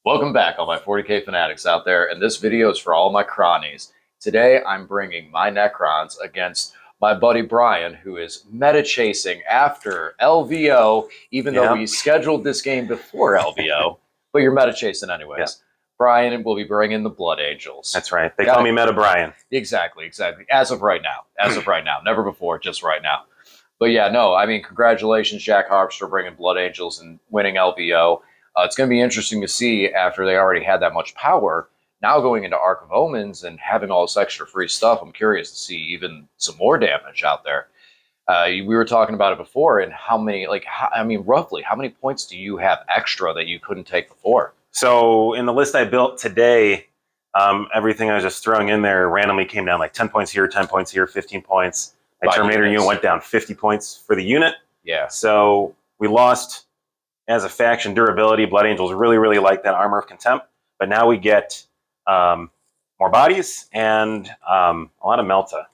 Welcome back, all my 40k fanatics out there, and this video is for all my cronies. Today, I'm bringing my Necrons against my buddy Brian, who is meta chasing after LVO, even though we scheduled this game before LVO, but you're meta chasing anyways. Yep. Brian will be bringing the Blood Angels. That's right. They call me Meta Brian. Exactly. As of right now. Never before, just right now. But yeah, no, I mean, congratulations, Jack Harps, for bringing Blood Angels and winning LVO. It's going to be interesting to see after they already had that much power. Now going into Arc of Omens and having all this extra free stuff, I'm curious to see even some more damage out there. We were talking about it before, and how many, roughly, how many points do you have extra that you couldn't take before? So in the list I built today, everything I was just throwing in there randomly came down like 10 points here, 10 points here, 15 points. My Terminator unit went down 50 points for the unit. Yeah. So we lost, as a faction, durability. Blood Angels really like that Armor of Contempt. But now we get more bodies and a lot of Melta.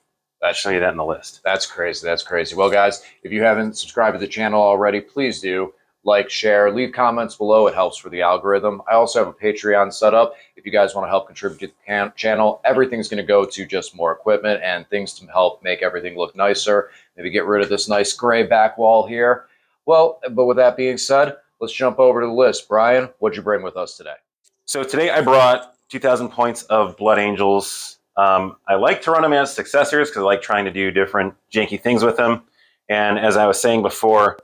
I'll show you that in the list. That's crazy. That's crazy. Well, guys, if you haven't subscribed to the channel already, please do. Like, share, leave comments below. It helps for the algorithm. I also have a Patreon set up. If you guys want to help contribute to the channel, everything's going to go to just more equipment and things to help make everything look nicer. Maybe get rid of this nice gray back wall here. Well, but with that being said, let's jump over to the list. Brian, what'd you bring with us today? So today I brought 2,000 points of Blood Angels. I like to run them as successors because I like trying to do different janky things with them. And as I was saying before,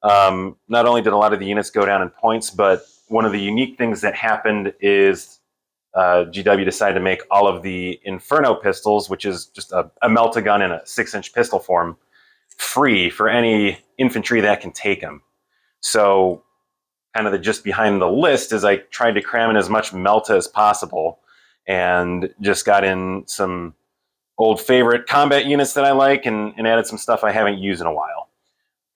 not only did a lot of the units go down in points, but one of the unique things that happened is GW decided to make all of the Inferno pistols, which is just a Melta gun in a 6-inch pistol form, free for any infantry that can take them. So kind of the just behind the list is I tried to cram in as much Melta as possible and just got in some old favorite combat units that I like and added some stuff I haven't used in a while.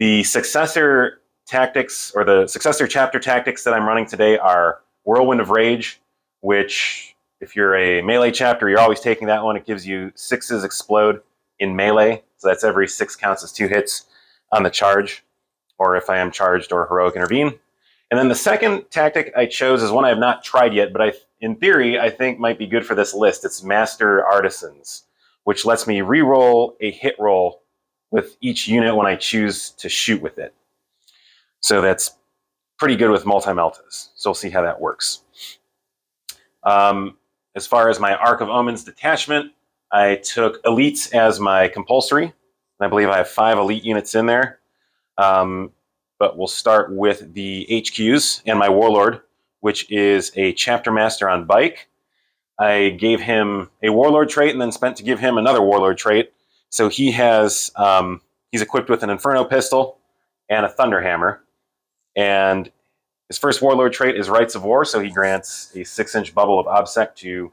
The successor tactics, or the successor chapter tactics that I'm running today are Whirlwind of Rage, which if you're a melee chapter, you're always taking that one. It gives you 6s explode in melee. So that's every 6 counts as 2 hits on the charge, or if I am charged or heroic intervene. And then the second tactic I chose is one I have not tried yet, but in theory, I think might be good for this list. It's Master Artisans, which lets me re-roll a hit roll with each unit when I choose to shoot with it. So that's pretty good with multi-meltas. So we'll see how that works. As far as my Arc of Omens detachment, I took elites as my compulsory. And I believe I have 5 elite units in there. But we'll start with the HQs and my Warlord, which is a chapter master on bike. I gave him a Warlord trait and then spent to give him another Warlord trait. So he has, he's equipped with an Inferno pistol and a Thunderhammer. And his first Warlord trait is Rights of War, so he grants a 6-inch bubble of OBSEC to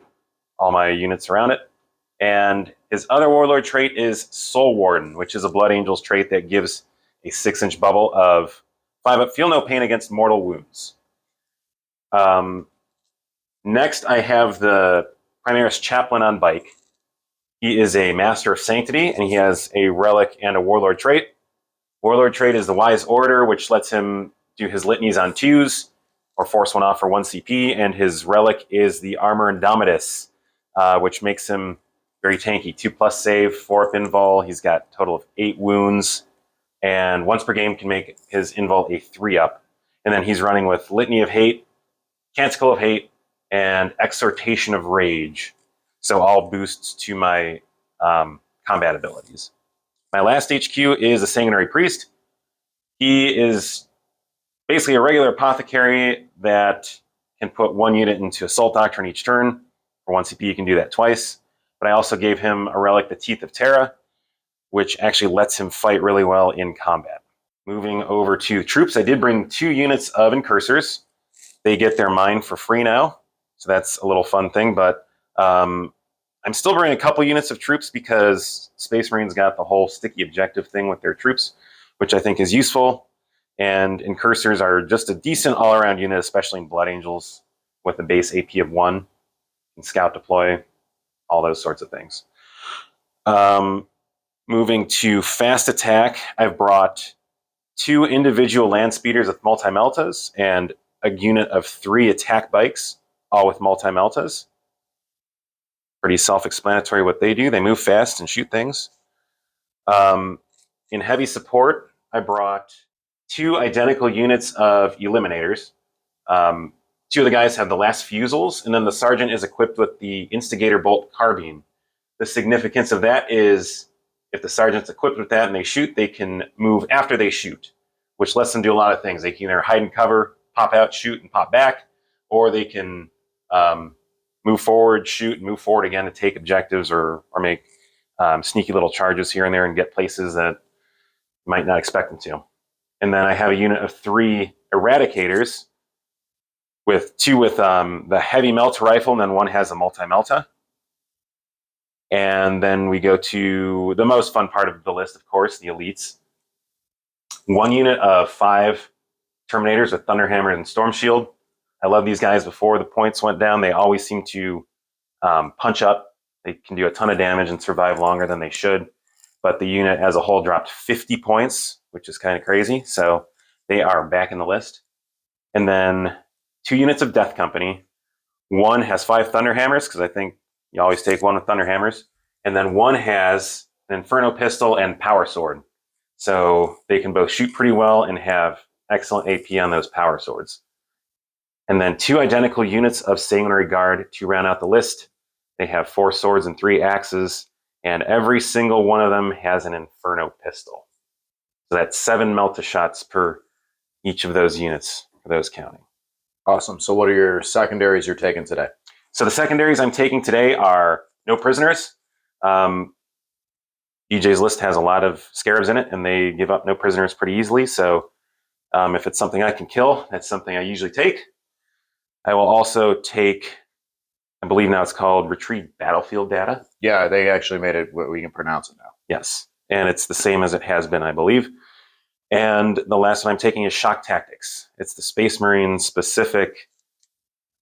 all my units around it. And his other Warlord trait is Soul Warden, which is a Blood Angels trait that gives a 6-inch bubble of 5-up, feel no pain against mortal wounds. Next, I have the Primaris Chaplain on bike. He is a Master of Sanctity, and he has a Relic and a Warlord trait. Warlord trait is the Wise Order, which lets him do his litanies on 2s, or force one off for 1 CP, and his Relic is the Armor Indomitus, which makes him very tanky. 2+ save, 4-up invul. He's got a total of 8 wounds, and once per game can make his invul a 3-up. And then he's running with Litany of Hate, Canticle of Hate, and Exhortation of Rage. So all boosts to my combat abilities. My last HQ is a Sanguinary Priest. He is basically a regular apothecary that can put 1 unit into Assault Doctrine each turn. For 1 CP, you can do that twice. But I also gave him a relic, the Teeth of Terra, which actually lets him fight really well in combat. Moving over to troops, I did bring 2 units of Incursors. They get their mine for free now, so that's a little fun thing. But I'm still bringing a couple units of troops because Space Marines got the whole sticky objective thing with their troops, which I think is useful. And Incursors are just a decent all-around unit, especially in Blood Angels, with a base AP of 1, and Scout Deploy, all those sorts of things. Moving to fast attack, I've brought 2 individual land speeders with multi-meltas and a unit of 3 attack bikes, all with multi-meltas. Pretty self-explanatory what they do. They move fast and shoot things. In heavy support, I brought 2 identical units of eliminators. 2 of the guys have the last fusils, and then the sergeant is equipped with the instigator bolt carbine. The significance of that is if the sergeant's equipped with that and they shoot, they can move after they shoot, which lets them do a lot of things. They can either hide and cover, pop out, shoot, and pop back, or they can move forward, shoot, and move forward again to take objectives or make sneaky little charges here and there and get places that you might not expect them to. And then I have a unit of 3 eradicators, with 2 with the heavy melt rifle, and then 1 has a multi-melta. And then we go to the most fun part of the list, of course, the elites. 1 unit of 5 Terminators with Thunderhammer and Storm Shield. I love these guys. Before the points went down, they always seem to punch up. They can do a ton of damage and survive longer than they should. But the unit as a whole dropped 50 points, which is kind of crazy. So they are back in the list. And then 2 units of Death Company. 1 has 5 Thunderhammers, because I think you always take 1 with Thunderhammers. And then 1 has an Inferno Pistol and Power Sword. So they can both shoot pretty well and have excellent AP on those Power Swords. And then 2 identical units of Sanguinary Guard to round out the list. They have 4 swords and 3 axes, and every single one of them has an Inferno Pistol. So that's 7 Melta shots per each of those units, for those counting. Awesome. So what are your secondaries you're taking today? So the secondaries I'm taking today are no prisoners. DJ's list has a lot of scarabs in it, and they give up no prisoners pretty easily. So if it's something I can kill, that's something I usually take. I will also take, I believe now it's called Retrieve Battlefield Data. Yeah, they actually made it, we can pronounce it now. Yes, and it's the same as it has been, I believe. And the last one I'm taking is Shock Tactics. It's the Space Marine specific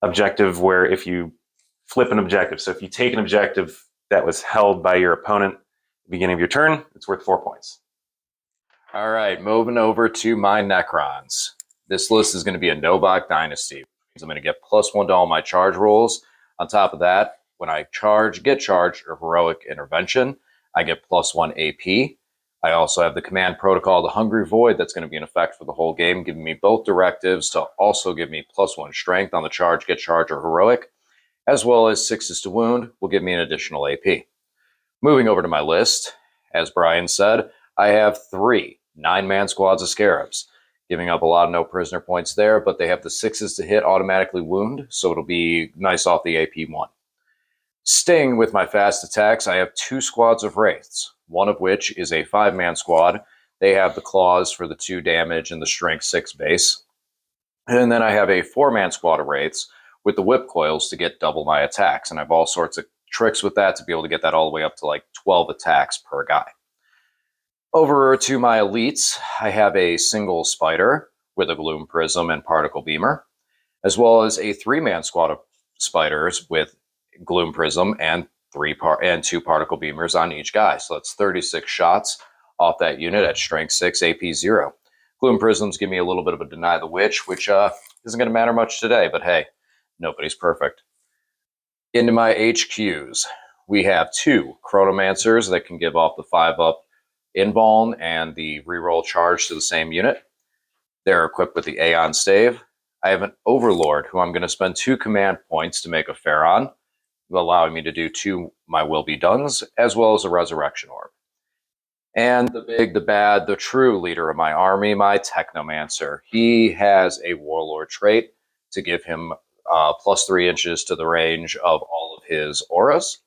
objective where if you flip an objective, so if you take an objective that was held by your opponent at the beginning of your turn, it's worth 4 points. All right, moving over to my Necrons. This list is going to be a Novak Dynasty. I'm going to get +1 to all my charge rolls. On top of that, when I get charged or heroic intervention, I get +1 AP. I also have the command protocol, the Hungry Void, that's going to be in effect for the whole game, giving me both directives to also give me +1 strength on the charge, get charge, or heroic, as well as 6s to wound will give me an additional AP. Moving over to my list, as Brian said, I have 3 9-man squads of Scarabs, giving up a lot of no prisoner points there, but they have the 6s to hit, automatically wound, so it'll be nice off the AP1. Staying with my fast attacks, I have 2 squads of Wraiths, one of which is a 5-man squad. They have the claws for the 2 damage and the strength 6 base. And then I have a 4-man squad of Wraiths with the whip coils to get double my attacks, and I have all sorts of tricks with that to be able to get that all the way up to like 12 attacks per guy. Over to my elites, I have a single spider with a gloom prism and particle beamer, as well as a 3-man squad of spiders with gloom prism and 2 particle beamers on each guy. So that's 36 shots off that unit at strength 6, AP 0. Gloom prisms give me a little bit of a deny the witch, which isn't going to matter much today, but hey, nobody's perfect. Into my HQs, we have 2 chronomancers that can give off the 5-up invuln and the reroll charge to the same unit. They're equipped with the Aeon Stave. I have an Overlord who I'm going to spend 2 command points to make a Pharaon, allowing me to do 2 my Will Be Dones, as well as a Resurrection Orb. And the big, the bad, the true leader of my army, my Technomancer. He has a Warlord trait to give him +3 inches to the range of all of his auras,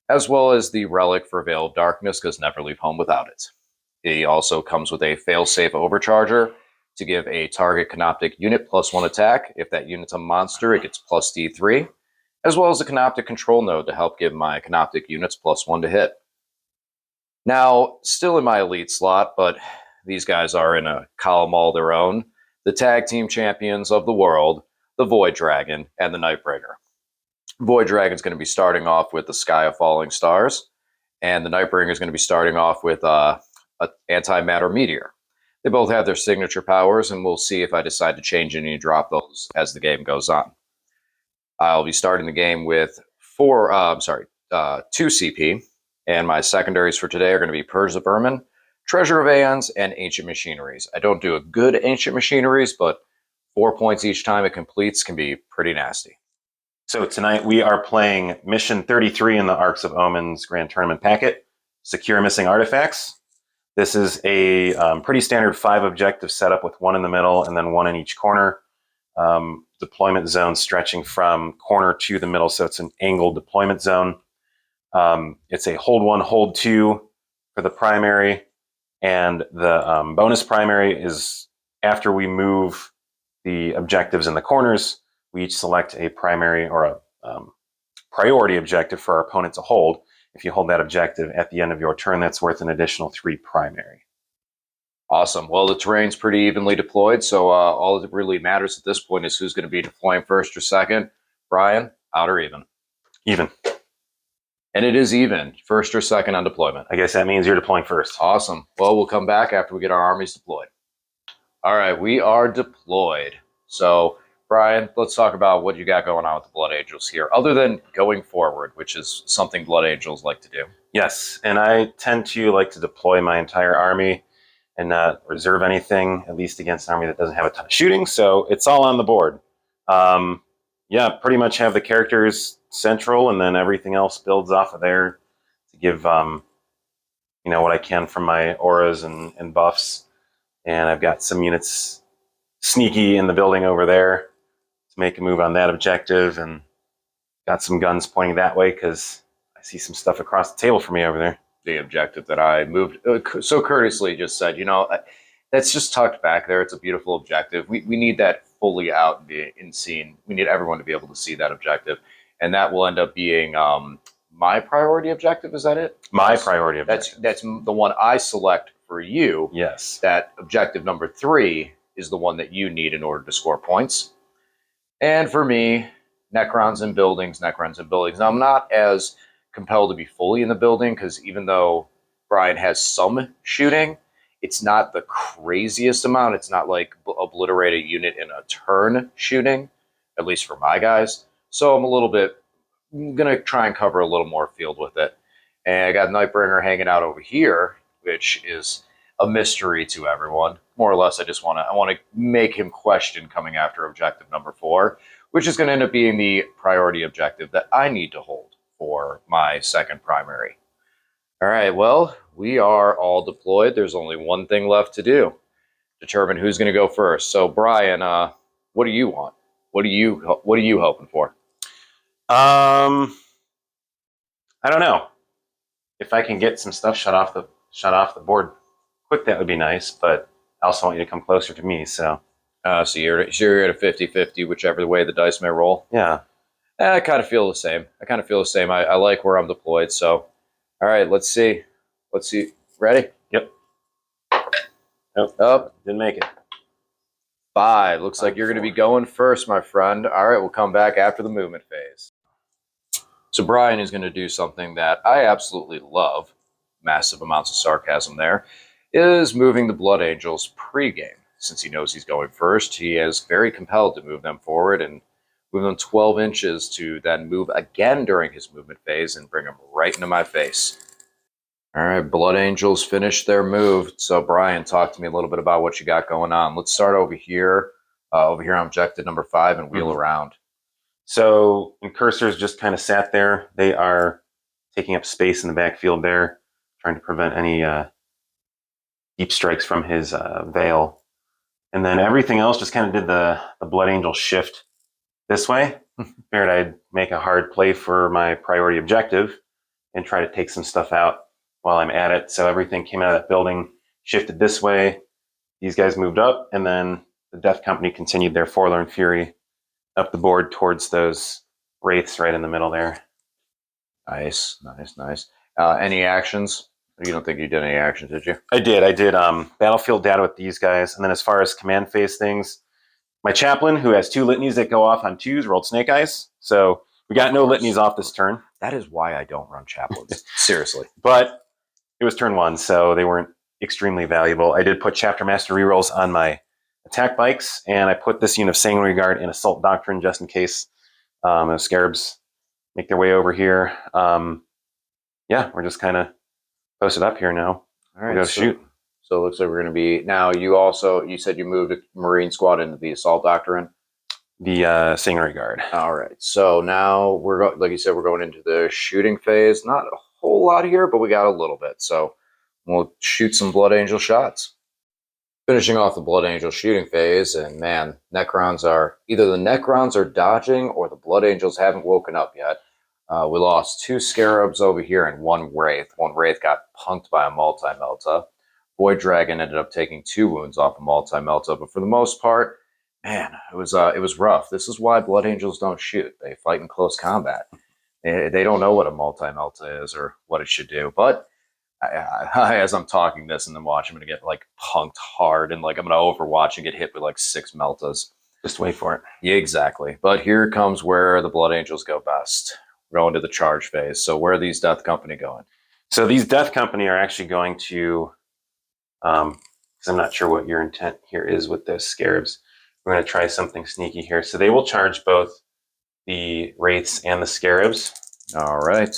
as well as the relic for Veil of Darkness, because never leave home without it. He also comes with a fail-safe overcharger to give a target Canoptic unit +1 attack. If that unit's a monster, it gets +D3, as well as a Canoptic control node to help give my Canoptic units +1 to hit. Now, still in my elite slot, but these guys are in a column all their own, the tag team champions of the world, the Void Dragon and the Nightbringer. Void Dragon's going to be starting off with the Sky of Falling Stars, and the Nightbringer is going to be starting off with an Antimatter Meteor. They both have their signature powers, and we'll see if I decide to change any and drop those as the game goes on. I'll be starting the game with 2 CP, and my secondaries for today are going to be Purge of Vermin, Treasure of Aeons, and Ancient Machineries. I don't do a good Ancient Machineries, but 4 points each time it completes can be pretty nasty. So tonight we are playing Mission 33 in the Arcs of Omens Grand Tournament packet, Secure Missing Artifacts. This is a pretty standard 5 objective setup with 1 in the middle and then 1 in each corner. Deployment zone stretching from corner to the middle, so it's an angled deployment zone. It's a hold 1, hold 2 for the primary, and the bonus primary is after we move the objectives in the corners, we each select a primary or a priority objective for our opponent to hold. If you hold that objective at the end of your turn, that's worth an additional 3 primary. Awesome. Well, the terrain's pretty evenly deployed, so all that really matters at this point is who's going to be deploying first or second. Brian, out or even? Even. And it is even, first or second on deployment. I guess that means you're deploying first. Awesome. Well, we'll come back after we get our armies deployed. All right, we are deployed. So, Brian, let's talk about what you got going on with the Blood Angels here, other than going forward, which is something Blood Angels like to do. Yes, and I tend to like to deploy my entire army and not reserve anything, at least against an army that doesn't have a ton of shooting, so it's all on the board. Yeah, pretty much have the characters central, and then everything else builds off of there to give, what I can from my auras and buffs. And I've got some units sneaky in the building over there to make a move on that objective, and got some guns pointing that way because I see some stuff across the table for me over there. The objective that I moved so courteously just said, that's just tucked back there. It's a beautiful objective. We need that fully out in scene. We need everyone to be able to see that objective. And that will end up being my priority objective. Is that it? My priority objective. That's the one I select for you. Yes. That objective number 3 is the one that you need in order to score points. And for me, Necrons and buildings. Now, I'm not as compelled to be fully in the building because even though Brian has some shooting, it's not the craziest amount. It's not like obliterate a unit in a turn shooting, at least for my guys. So I'm going to try and cover a little more field with it. And I got Nightbringer hanging out over here, which is a mystery to everyone. More or less, I want to make him question coming after objective number 4, which is going to end up being the priority objective that I need to hold for my second primary. All right, well, we are all deployed. There's only one thing left to do. Determine who's going to go first. So, Brian, what do you want? What are you hoping for? I don't know. If I can get some stuff shut off the board quick, that would be nice, but I also want you to come closer to me, so. So you're at a 50-50, whichever way the dice may roll? Yeah. I kind of feel the same. I like where I'm deployed. So, all right, let's see. Ready? Yep. Up. Didn't make it. 5. Looks like you're going to be going first, my friend. All right, we'll come back after the movement phase. So Brian is going to do something that I absolutely love. Massive amounts of sarcasm there. Is moving the Blood Angels pregame. Since he knows he's going first, he is very compelled to move them forward and move them 12 inches to then move again during his movement phase and bring them right into my face. All right, Blood Angels finished their move. So, Brian, talk to me a little bit about what you got going on. Let's start over here on objective number 5 and wheel around. So, and cursors just kind of sat there. They are taking up space in the backfield there, trying to prevent any deep strikes from his veil. And then everything else just kind of did the Blood Angel shift this way. Figured I'd make a hard play for my priority objective and try to take some stuff out while I'm at it. So everything came out of that building, shifted this way. These guys moved up, and then the Death Company continued their Forlorn Fury up the board towards those wraiths right in the middle there. Nice. Any actions? You don't think you did any actions, did you? I did battlefield data with these guys. And then as far as command phase things, my chaplain, who has 2 litanies that go off on 2s, rolled Snake Eyes. So we got no litanies off this turn. That is why I don't run chaplains. Seriously. But it was turn 1, so they weren't extremely valuable. I did put Chapter Master rerolls on my attack bikes, and I put this unit of Sanguinary Guard in Assault Doctrine just in case the Scarabs make their way over here. Yeah, we're just kind of posted up here now. All right, We'll go shoot. So it looks like we're going to be now. You said you moved a Marine squad into the Assault Doctrine. The Sanguinary Guard. All right. So now like you said, we're going into the shooting phase. Not a whole lot here, but we got a little bit. So we'll shoot some Blood Angel shots. Finishing off the Blood Angel shooting phase, and man, Necrons are either the Necrons are dodging or the Blood Angels haven't woken up yet. We lost 2 Scarabs over here and 1 Wraith. 1 Wraith got punked by a Multi-Melta. Void Dragon ended up taking 2 wounds off a Multi-Melta, but for the most part, man, it was rough. This is why Blood Angels don't shoot. They fight in close combat. They don't know what a Multi-Melta is or what it should do. But as I'm talking this and then watch, I'm going to get like punked hard and like I'm going to overwatch and get hit with like 6 Meltas. Just wait for it. Yeah, exactly. But here comes where the Blood Angels go best. We're going to the charge phase. So where are these Death Company going? So these Death Company are actually going to, because I'm not sure what your intent here is with those Scarabs. We're going to try something sneaky here. So they will charge both the Wraiths and the Scarabs. All right.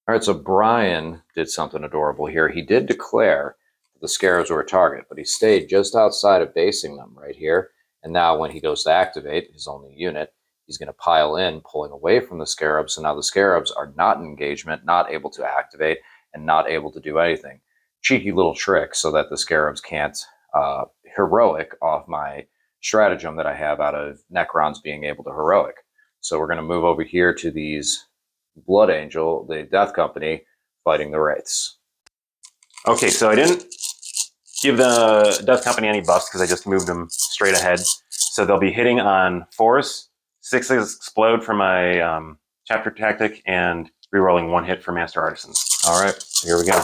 All right, so Brian did something adorable here. He did declare that the Scarabs were a target, but he stayed just outside of basing them right here. And now when he goes to activate his only unit, he's going to pile in, pulling away from the Scarabs. So now the Scarabs are not in engagement, not able to activate, and not able to do anything. Cheeky little trick so that the Scarabs can't heroic off my stratagem that I have out of Necrons being able to heroic. So we're going to move over here to these Blood Angel, the Death Company, fighting the Wraiths. Okay, so I didn't give the Death Company any buffs because I just moved them straight ahead. So they'll be hitting on 4s, 6s explode for my chapter tactic, and rerolling 1 hit for Master Artisans. All right, here we go.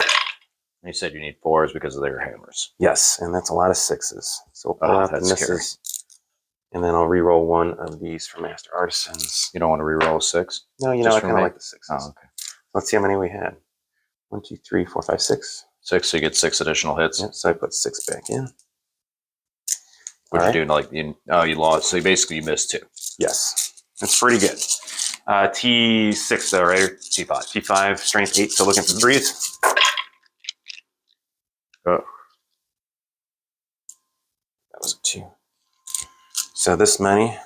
You said you need 4s because of their hammers. Yes, and that's a lot of 6s. So we'll pull out the misses. And then I'll reroll 1 of these for Master Artisans. You don't want to reroll a 6? No, I kind of like the 6s. Oh, okay. Let's see how many we had. 1, 2, 3, 4, 5, 6. 6, so you get 6 additional hits. Yep, so I put 6 back in. What'd you do? Like you lost. So basically you missed 2. Yes, it's pretty good. T6 though, right? Or T5. T5, strength 8. So looking for 3s. Oh, that was a 2. So this many.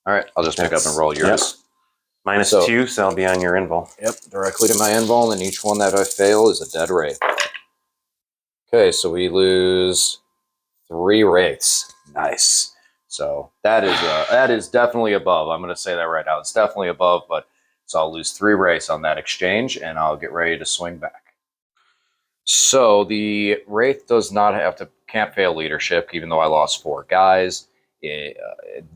All right, I'll just pick up and roll yours. Yep. -2, so I'll be on your invul. Yep, directly to my invul, and each one that I fail is a dead wraith. Okay, so we lose 3 wraiths. Nice. So that is definitely above. I'm going to say that right now. It's definitely above, but so I'll lose 3 wraiths on that exchange, and I'll get ready to swing back. So the wraith can't fail leadership, even though I lost 4 guys.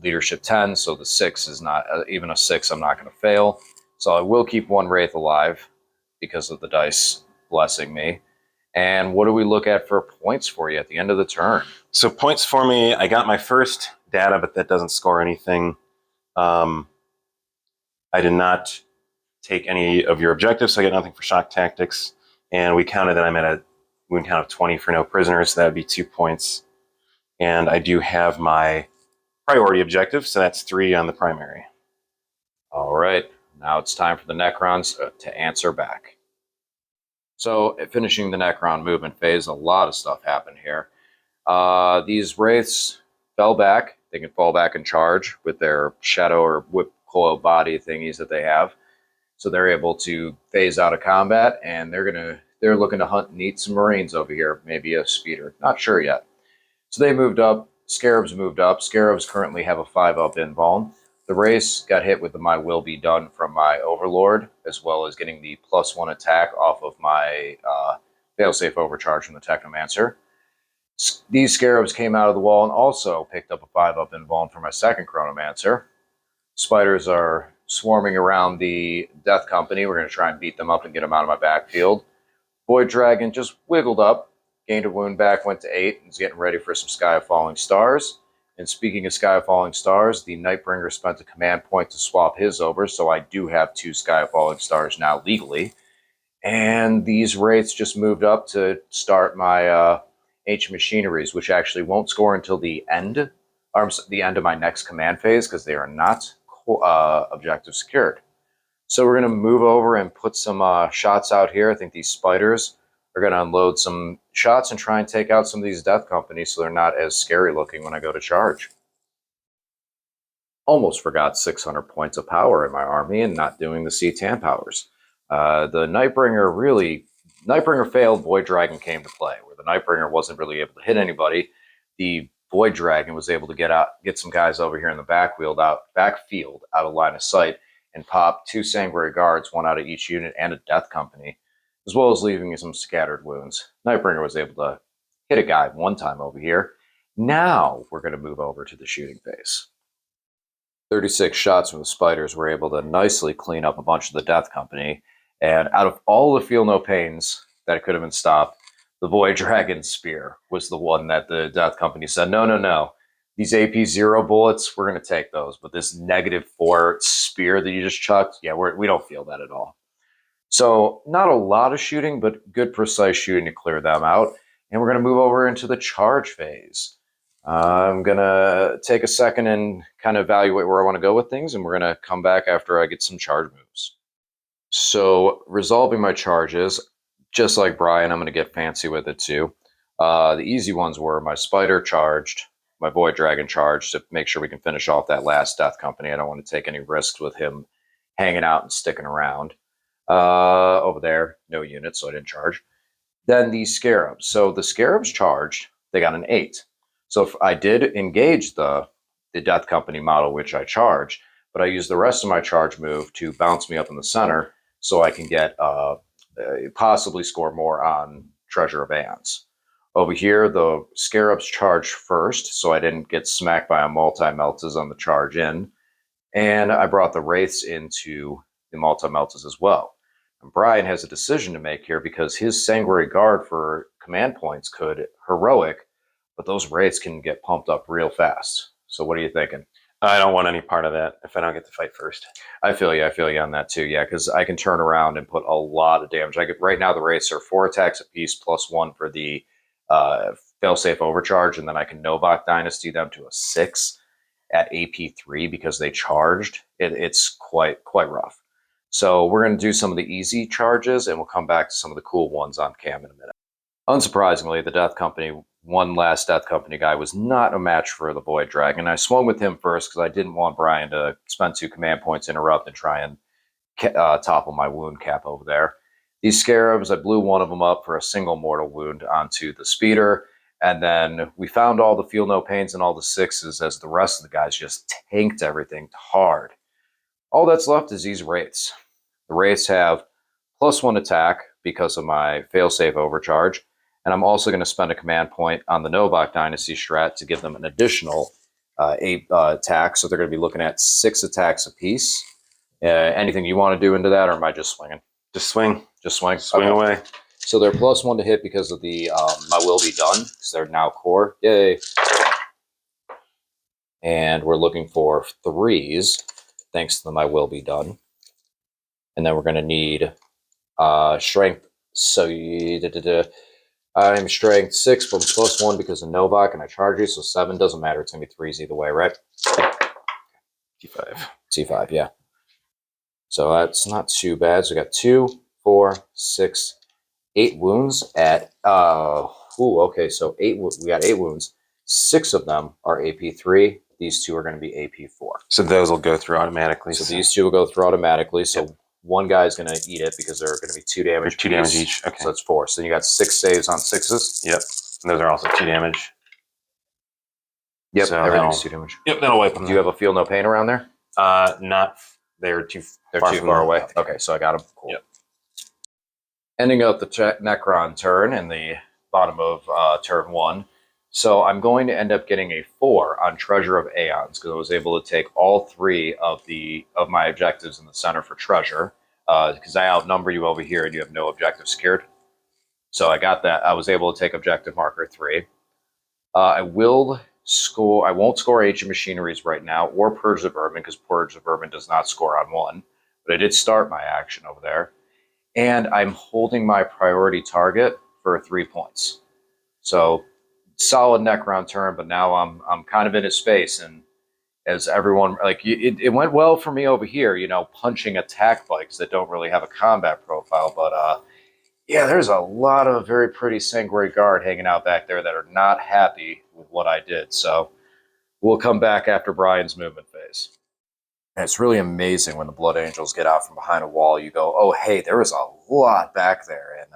Leadership 10, so the 6 is not even a 6. I'm not going to fail, so I will keep 1 wraith alive because of the dice blessing me. And what do we look at for points for you at the end of the turn? So points for me, I got my first data, but that doesn't score anything. I did not take any of your objectives, so I get nothing for shock tactics. And we counted that I'm at a wound count of 20 for no prisoners, so that would be 2 points. And I do have my priority objective, so that's 3 on the primary. All right, now it's time for the Necrons to answer back. So finishing the Necron movement phase, a lot of stuff happened here. These wraiths fell back. They can fall back and charge with their shadow or whip coil body thingies that they have. So they're able to phase out of combat, and they're looking to hunt and eat some Marines over here, maybe a speeder. Not sure yet. So they moved up. Scarabs moved up. Scarabs currently have a 5-up invuln. The race got hit with the My Will Be Done from my Overlord, as well as getting the +1 attack off of my failsafe overcharge from the Technomancer. These Scarabs came out of the wall and also picked up a 5-up invuln from my second Chronomancer. Spiders are swarming around the Death Company. We're going to try and beat them up and get them out of my backfield. Void Dragon just wiggled up. Gained a wound back, went to 8, and is getting ready for some Sky of Falling Stars. And speaking of Sky of Falling Stars, the Nightbringer spent a command point to swap his over, so I do have 2 Sky of Falling Stars now legally. And these rates just moved up to start my ancient machineries, which actually won't score until the end, or the end of my next command phase, because they are not objective secured. So we're going to move over and put some shots out here. I think these spiders are going to unload some shots and try and take out some of these death companies so they're not as scary looking when I go to charge. Almost forgot 600 points of power in my army and not doing the C-10 powers. The Nightbringer failed, Void Dragon came to play, where the Nightbringer wasn't really able to hit anybody. The Void Dragon was able to get some guys over here in the backfield out of line of sight, and pop 2 Sanguinary Guards, 1 out of each unit, and a Death Company, as well as leaving some scattered wounds. Nightbringer was able to hit a guy 1 time over here. Now we're going to move over to the shooting phase. 36 shots from the spiders were able to nicely clean up a bunch of the Death Company, and out of all the Feel No Pains that could have been stopped, the Void Dragon Spear was the one that the Death Company said, no. These AP0 bullets, we're going to take those. But this -4 spear that you just chucked, yeah, we don't feel that at all. So not a lot of shooting, but good precise shooting to clear them out. And we're going to move over into the charge phase. I'm going to take a second and kind of evaluate where I want to go with things, and we're going to come back after I get some charge moves. So resolving my charges, just like Brian, I'm going to get fancy with it too. The easy ones were my Spider charged, my Void Dragon charged to make sure we can finish off that last Death Company. I don't want to take any risks with him hanging out and sticking around. Over there, no units, so I didn't charge. Then the Scarabs. So the Scarabs charged, they got an 8. So if I did engage the Death Company model, which I charged, but I used the rest of my charge move to bounce me up in the center so I can get possibly score more on Treasure of Aeons. Over here, the Scarabs charged first, so I didn't get smacked by a multi-meltas on the charge in. And I brought the Wraiths into the multi-meltas as well. And Brian has a decision to make here because his Sanguinary Guard for command points could heroic, but those Wraiths can get pumped up real fast. So what are you thinking? I don't want any part of that if I don't get to fight first. I feel you on that too, yeah, because I can turn around and put a lot of damage. Right now the Wraiths are 4 attacks apiece +1 for the failsafe overcharge, and then I can Novak Dynasty them to a 6 at AP3 because they charged. It's quite rough. So we're going to do some of the easy charges, and we'll come back to some of the cool ones on cam in a minute. Unsurprisingly, the Death Company, one last Death Company guy, was not a match for the Void Dragon. I swung with him first because I didn't want Brian to spend 2 command points, interrupt, and try and topple my wound cap over there. These Scarabs, I blew one of them up for a single mortal wound onto the speeder, and then we found all the Feel No Pains and all the 6s as the rest of the guys just tanked everything hard. All that's left is these Wraiths. The Wraiths have +1 attack because of my failsafe overcharge, and I'm also going to spend a command point on the Novak Dynasty strat to give them an additional 8 attack, so they're going to be looking at 6 attacks apiece. Anything you want to do into that, or am I just swinging? Just swing. Just swing? Swing away. So they're +1 to hit because of the My Will Be Done, because they're now core. Yay. And we're looking for 3s, thanks to the My Will Be Done. And then we're going to need strength. So I'm strength 6 from +1 because of Novak, and I charge you, so 7 doesn't matter. It's going to be 3s either way, right? T5. T5, yeah. So that's not too bad. So we got 2, 4, 6, 8 wounds at okay, so we got 8 wounds. 6 of them are AP3. These 2 are going to be AP4. So those will go through automatically. So these 2 will go through automatically. So yep. One guy's going to eat it because they're going to be 2 damage. 2 damage each. Okay. So that's 4. So you got 6 saves on 6s. Yep. And those are also 2 damage. Yep. So everything's 2 damage. Yep. That'll wipe them. Do you have a Feel No Pain around there? Not. They're too far away. Okay, so I got them. Cool. Yep. Ending out the Necron turn in the bottom of turn 1. So I'm going to end up getting a 4 on Treasure of Aeons because I was able to take all 3 of my objectives in the center for Treasure because I outnumber you over here and you have no objective secured. So I got that. I was able to take objective marker 3. I won't score Ancient Machineries right now or Purge the Vermin because Purge the Vermin does not score on 1. But I did start my action over there. and I'm holding my priority target for 3 points. So solid Necron turn, but now I'm kind of in his space, and as everyone it went well for me over here, punching attack bikes that don't really have a combat profile, but yeah, there's a lot of very pretty Sangray Guard hanging out back there that are not happy with what I did. So we'll come back after Brian's movement phase. And it's really amazing when the Blood Angels get out from behind a wall. You go, oh, hey, there was a lot back there. And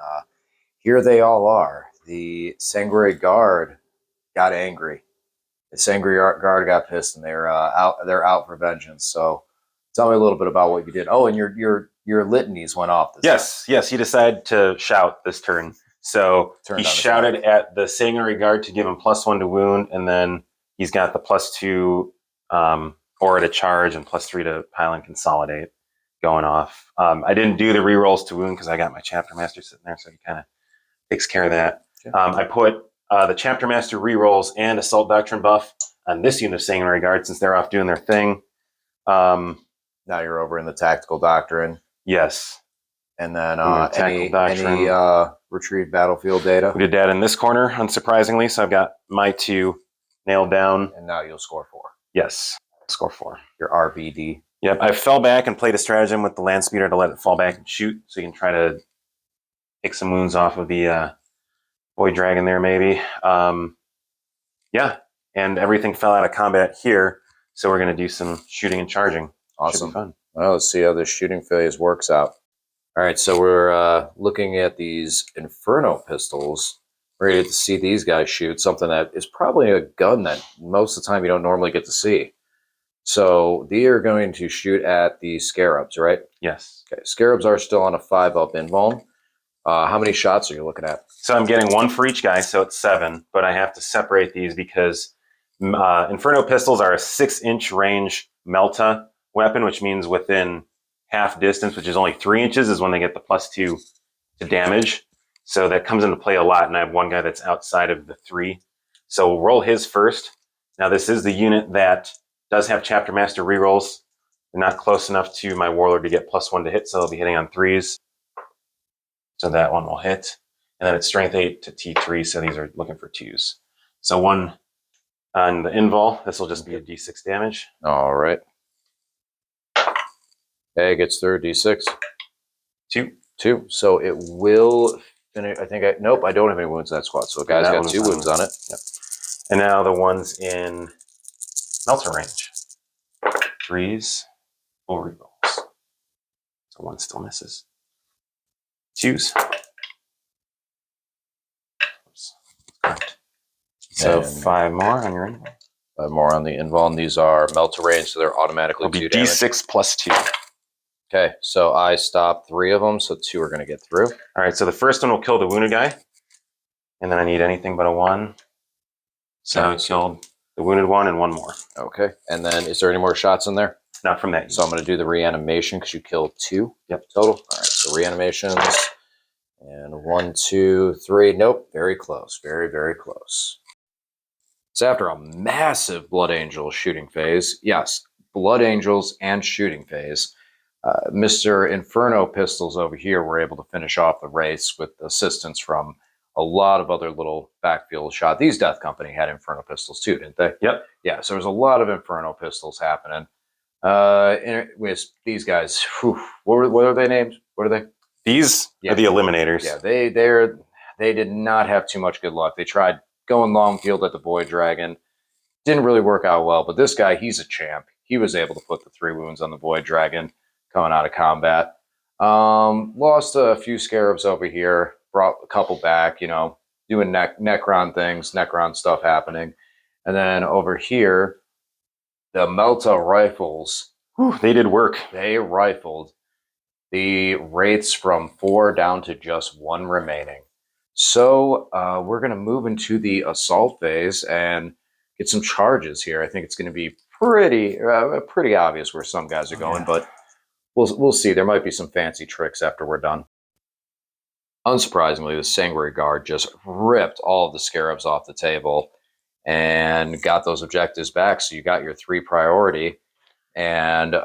here they all are. The Sangray Guard got angry. The Sangray Guard got pissed, and they're out for vengeance. So tell me a little bit about what you did. Oh, and your litanies went off this time. Yes, he decided to shout this turn. So he shouted at the Sangray Guard to give him +1 to wound, and then he's got the +2 aura to charge and +3 to pile and consolidate going off. I didn't do the rerolls to wound because I got my Chapter Master sitting there, so he kind of takes care of that. Okay. I put the Chapter Master rerolls and Assault Doctrine buff on this unit of Sangray Guard since they're off doing their thing. Now you're over in the Tactical Doctrine. Yes. And then any retrieve battlefield data? We did that in this corner, unsurprisingly, so I've got my 2 nailed down. And now you'll score 4. Yes, score 4. Your RBD. Yep, I fell back and played a stratagem with the Land Speeder to let it fall back and shoot, so you can try to take some wounds off of the Void Dragon there, maybe. Yeah, and everything fell out of combat here, so we're going to do some shooting and charging. Awesome. Should be fun. Well, let's see how this shooting phase works out. All right, so we're looking at these Inferno pistols. Ready to see these guys shoot something that is probably a gun that most of the time you don't normally get to see. So they are going to shoot at the Scarabs, right? Yes. Okay, Scarabs are still on a 5-up invuln. How many shots are you looking at? So I'm getting 1 for each guy, so it's 7, but I have to separate these because Inferno pistols are a 6-inch range Melta weapon, which means within half distance, which is only 3 inches, is when they get the +2 to damage. So that comes into play a lot, and I have one guy that's outside of the 3. So we'll roll his first. Now this is the unit that does have Chapter Master rerolls. They're not close enough to my Warlord to get +1 to hit, so they'll be hitting on 3s. So that one will hit. And then it's Strength 8 to T3, so these are looking for 2s. So 1 on the invul. This will just be a D6 damage. All right. Okay, gets through D6. 2. So it will finish. Nope, I don't have any wounds in that squad. So the guy's got 2 wounds on it. Yep. And now the ones in Melter range. 3s, full rerolls. So 1 still misses. 2s. Oops. So 5 more on your invul. 5 more on the invuln. These are Melter range, so they're automatically It'll be 2 damage. D6 +2. Okay, so I stopped 3 of them, so 2 are going to get through. All right, so the first one will kill the wounded guy. And then I need anything but a 1. So I killed the wounded one and 1 more. Okay, and then is there any more shots in there? Not from that. So I'm going to do the reanimation because you killed 2 Yep. total. All right, so reanimations. And 1, 2, 3. Nope, very close. Very, very close. So after a massive Blood Angel shooting phase, yes, Blood Angels and shooting phase, Mr. Inferno Pistols over here were able to finish off the race with assistance from a lot of other little backfield shot. These Death Company had Inferno Pistols too, didn't they? Yep. Yeah, so there's a lot of Inferno Pistols happening. With these guys, what are they named? What are they? These are the Eliminators. Yeah, they did not have too much good luck. They tried going long field at the Void Dragon. Didn't really work out well, but this guy, he's a champ. He was able to put the 3 wounds on the Void Dragon coming out of combat. Lost a few Scarabs over here, brought a couple back, doing Necron things, Necron stuff happening. And then over here, the Melta rifles. They did work. They rifled the Wraiths from 4 down to just 1 remaining. So we're going to move into the assault phase and get some charges here. I think it's going to be pretty obvious where some guys are going, but we'll see. There might be some fancy tricks after we're done. Unsurprisingly, the Sangray Guard just ripped all of the Scarabs off the table and got those objectives back. So you got your 3 priority and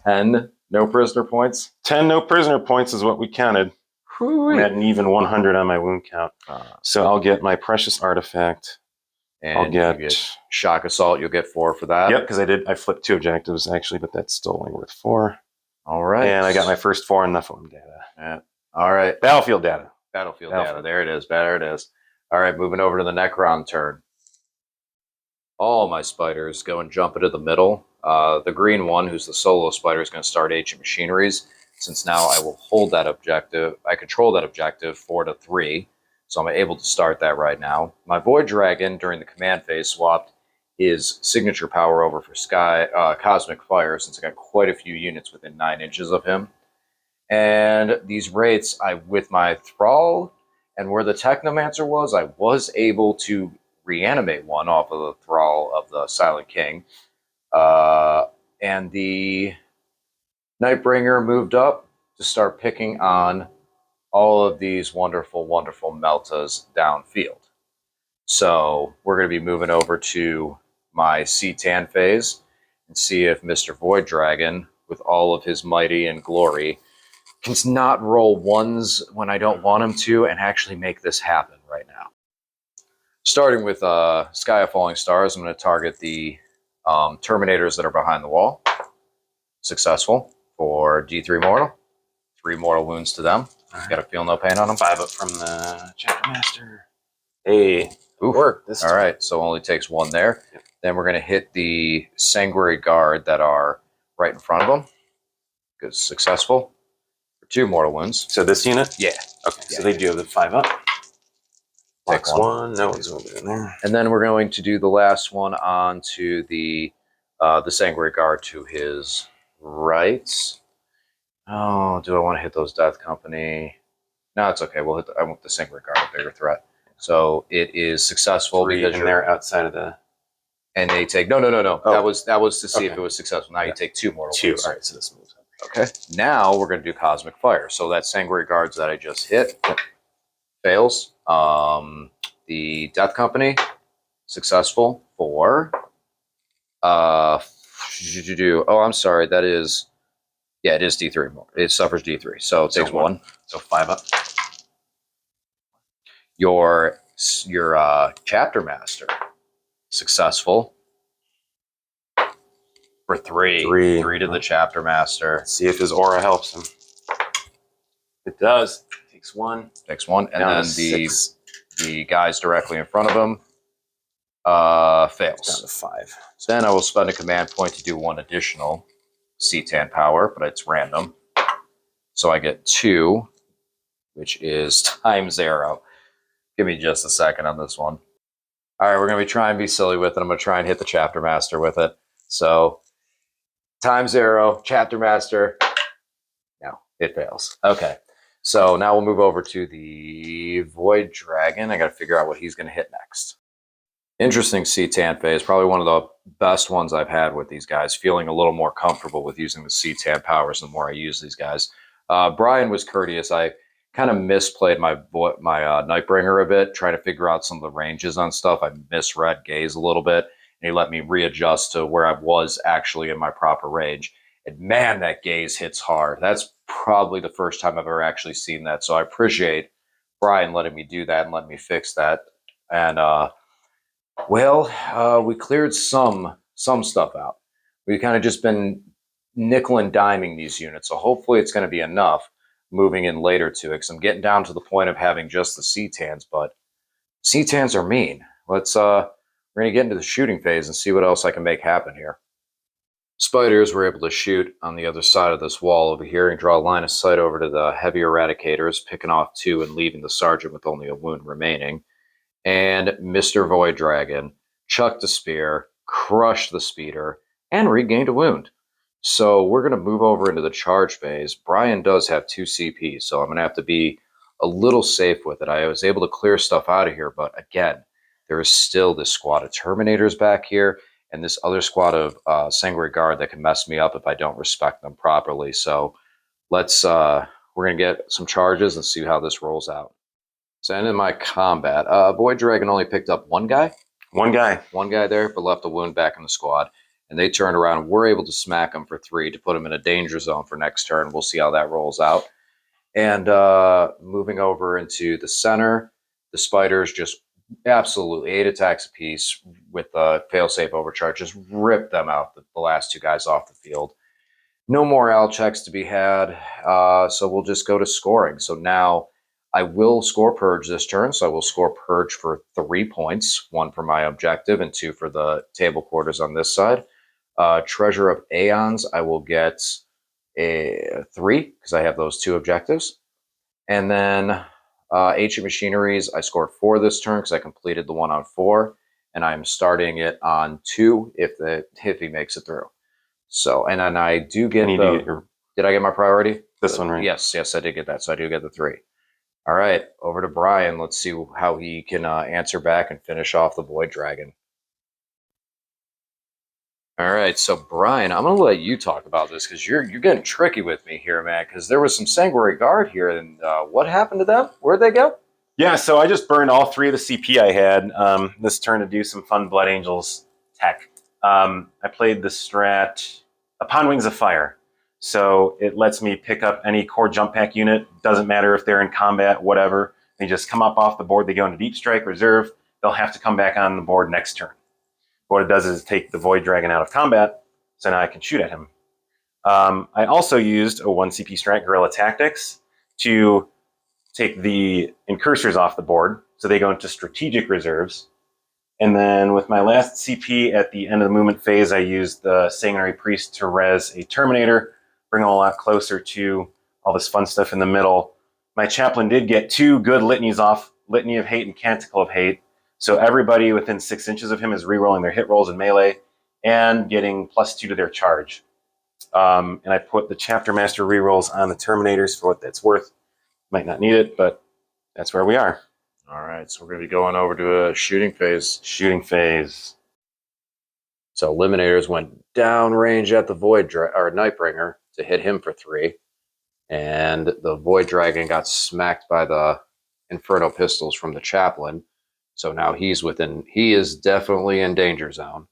10 No prisoner points. 10 no prisoner points is what we counted. I'm at an even 100 on my wound count. So I'll get my precious artifact. And you get shock assault. You'll get 4 for that. Yep, because I flipped 2 objectives actually, but that's still only worth 4. All right. And I got my first 4 in Nephilim data. Yeah. All right. Battlefield data. Battlefield data. There it is. There it is. All right, moving over to the Necron turn. All my spiders go and jump into the middle. The green one, who's the solo spider, is going to start Ancient Machineries. Since now I will hold that objective, I control that objective 4 to 3. So I'm able to start that right now. My Void Dragon, during the command phase, swapped his signature power over for Cosmic Fire, since I got quite a few units within 9 inches of him. And these rates, with my Thrall and where the Technomancer was, I was able to reanimate one off of the Thrall of the Silent King. And the Nightbringer moved up to start picking on all of these wonderful, wonderful Meltas downfield. So we're going to be moving over to my C-Tan phase and see if Mr. Void Dragon, with all of his mighty and glory, can not roll 1s when I don't want him to and actually make this happen right now. Starting with Sky of Falling Stars, I'm going to target the Terminators that are behind the wall. Successful for D3 mortal. 3 mortal wounds to them. Got to feel no pain on them. 5 up from the Chapter Master. Hey, work. All right, so only takes 1 there. Yep. Then we're going to hit the Sanguinary Guard that are right in front of them. Good, successful for 2 mortal wounds. So this unit? Yeah. Okay, yeah, so they do have the 5 up. Takes 1. No one's going to be in there. And then we're going to do the last one on to the Sanguinary Guard to his right. Oh, do I want to hit those Death Company? No, it's okay. We'll hit. I want the Sanguinary Guard, a bigger threat. So it is successful 3 because they're outside of the. And they take no. Oh. That was to see if it was successful. Now you take 2 mortal. 2. wounds. All right, so this moves up. Okay. Now we're going to do Cosmic Fire. So that Sanguinary Guards that I just hit fails. The Death Company successful for. Oh, I'm sorry. That is. Yeah, it is D3 more. It suffers D3, so it takes 1. So 5 up. Your Chapter Master successful for 3. 3 to the Chapter Master. Let's see if his aura helps him. It does. Takes 1. Takes 1, and down then the guys directly in front of him fails. Down to 5. So then I will spend a command point to do 1 additional C-Tan power, but it's random. So I get 2, which is times 0. Give me just a second on this one. All right, we're going to be trying to be silly with it. I'm going to try and hit the Chapter Master with it. So times 0, Chapter Master. No, it fails. Okay, so now we'll move over to the Void Dragon. I got to figure out what he's going to hit next. Interesting C-Tan phase, probably one of the best ones I've had with these guys, feeling a little more comfortable with using the C-Tan powers the more I use these guys. Brian was courteous. I kind of misplayed my Nightbringer a bit, trying to figure out some of the ranges on stuff. I misread Gaze a little bit, and he let me readjust to where I was actually in my proper range. And man, that Gaze hits hard. That's probably the first time I've ever actually seen that. So I appreciate Brian letting me do that and letting me fix that. And we cleared some stuff out. We've kind of just been nickel and diming these units, so hopefully it's going to be enough moving in later to it, because I'm getting down to the point of having just the C-Tans, but C-Tans are mean. We're going to get into the shooting phase and see what else I can make happen here. Spiders were able to shoot on the other side of this wall over here and draw a line of sight over to the heavy Eradicators, picking off 2 and leaving the Sergeant with only a wound remaining. And Mr. Void Dragon chucked a spear, crushed the speeder, and regained a wound. So we're going to move over into the charge phase. Brian does have 2 CP, so I'm going to have to be a little safe with it. I was able to clear stuff out of here, but again, there is still this squad of Terminators back here and this other squad of Sanguinary Guard that can mess me up if I don't respect them properly. So we're going to get some charges and see how this rolls out. So in my combat, Void Dragon only picked up 1 guy. One guy there, but left a wound back in the squad. and they turned around and we're able to smack them for 3 to put them in a danger zone for next turn. We'll see how that rolls out. And moving over into the center, the spiders just absolutely 8 attacks apiece with failsafe overcharge. Just rip them out, the last 2 guys off the field. No more L checks to be had, so we'll just go to scoring. So now I will score Purge this turn, so I will score Purge for 3 points, 1 for my objective and 2 for the table quarters on this side. Treasure of Aeons, I will get a 3 because I have those 2 objectives. And then Ancient Machineries, I scored 4 this turn because I completed the one on 4, and I'm starting it on 2 if he makes it through. So, and then I do get did I get my priority? This one, right? Yes, I did get that. So I do get the 3. All right, over to Brian. Let's see how he can answer back and finish off the Void Dragon. All right, so Brian, I'm going to let you talk about this because you're getting tricky with me here, man, because there was some Sanguinary Guard here, and what happened to them? Where'd they go? Yeah, so I just burned all 3 of the CP I had this turn to do some fun Blood Angels tech. I played the strat Upon Wings of Fire. So it lets me pick up any core jump pack unit. Doesn't matter if they're in combat, whatever. They just come up off the board. They go into Deep Strike Reserve. They'll have to come back on the board next turn. What it does is take the Void Dragon out of combat, so now I can shoot at him. I also used a 1 CP strat, Guerrilla Tactics, to take the Incursors off the board, so they go into Strategic Reserves. And then with my last CP at the end of the movement phase, I used the Sanguinary Priest to res a Terminator, bring them a lot closer to all this fun stuff in the middle. My Chaplain did get 2 good litanies off, Litany of Hate and Canticle of Hate. So everybody within 6 inches of him is re-rolling their hit rolls in melee and getting +2 to their charge. And I put the Chapter Master re-rolls on the Terminators for what that's worth. Might not need it, but that's where we are. All right, so we're going to be going over to a shooting phase. Shooting phase. So Eliminators went down range at the Nightbringer to hit him for 3. And the Void Dragon got smacked by the Inferno Pistols from the Chaplain. So now he is definitely in danger zone.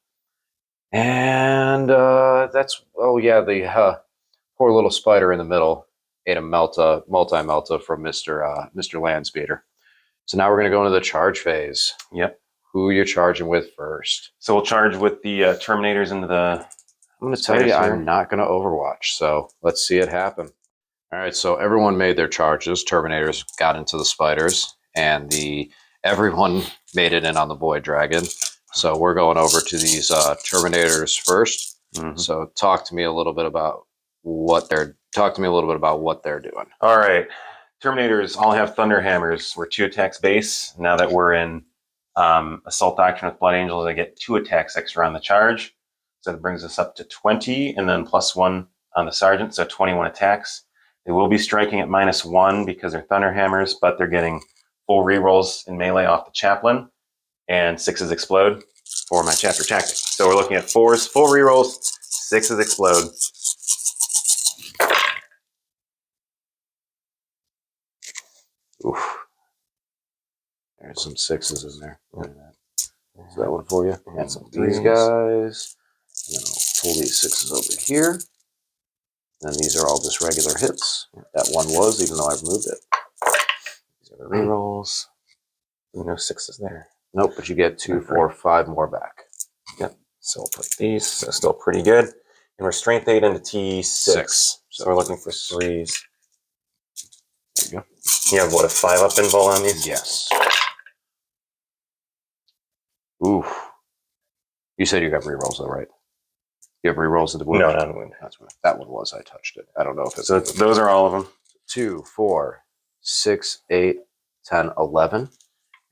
And that's, the poor little spider in the middle ate a multi-melta from Mr. Landspeeder. So now we're going to go into the charge phase. Yep. Who are you charging with first? So we'll charge with the Terminators into the... I'm going to tell you, I'm not going to Overwatch. So let's see it happen. All right, so everyone made their charges. Terminators got into the spiders, and everyone made it in on the Void Dragon. So we're going over to these Terminators first. Mm-hmm. So talk to me a little bit about what they're doing. All right. Terminators all have Thunder Hammers. We're 2 attacks base. Now that we're in Assault Doctrine with Blood Angels, I get 2 attacks extra on the charge. So that brings us up to 20, and then +1 on the Sergeant, so 21 attacks. They will be striking at -1 because they're Thunder Hammers, but they're getting full rerolls in melee off the Chaplain, and 6s explode for my Chapter Tactic. So we're looking at 4s, full rerolls, 6s explode. Oof. There's some 6s in there. Is that one for you? And some of these guys. And then I'll pull these 6s over here. And these are all just regular hits. That one was, even though I've moved it. These are the rerolls. No 6s there. Nope, but you get 2, 4, 5 more back. Yep. So we'll put these. So still pretty good. And we're Strength 8 into T6. So we're looking for 3s. There you go. You have, what, a 5-up invul on these? Yes. Oof. You said you got rerolls though, right? You have rerolls in the wound? No, not in wound. That's what that one was. I touched it. I don't know if it's... So those are all of them. 2, 4, 6, 8, 10, 11.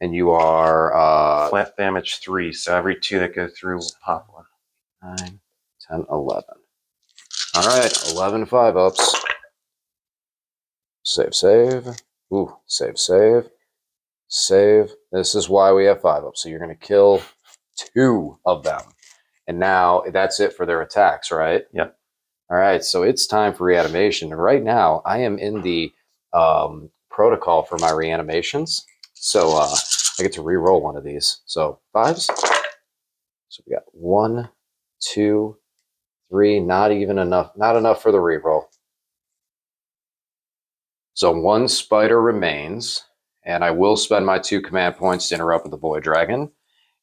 And you are... flat damage 3. So every 2 that go through will pop 1. 9, 10, 11. All right. 11 5-ups. Save. Ooh, save. This is why we have 5-ups. So you're going to kill 2 of them. And now that's it for their attacks, right? Yep. All right, so it's time for reanimation. And right now, I am in the protocol for my reanimations. So I get to re-roll one of these. So 5s. So we got 1, 2, 3. Not even enough. Not enough for the reroll. So 1 spider remains, and I will spend my 2 command points to interrupt with the Void Dragon.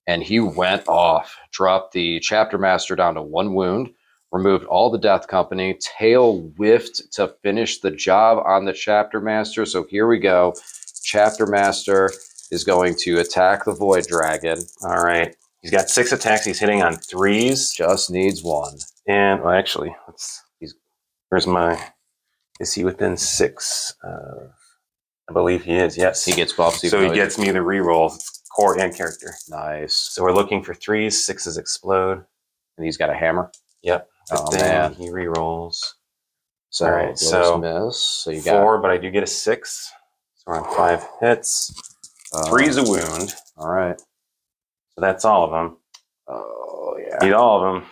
And he went off, dropped the Chapter Master down to 1 wound, removed all the Death Company, tail whiffed to finish the job on the Chapter Master. So here we go. Chapter Master is going to attack the Void Dragon. All right. He's got 6 attacks. He's hitting on 3s. Just needs 1. And, well, actually, where's my... Is he within 6? I believe he is, yes. He gets buffs. So he gets me the reroll, core and character. Nice. So we're looking for 3s, 6s explode. And he's got a hammer. Yep. Oh, man. He rerolls. So, all right, so miss. So you 4, but I do get a 6. So we're on 5 hits. 3's a wound. All right. So that's all of them. Oh, yeah. Need all of them.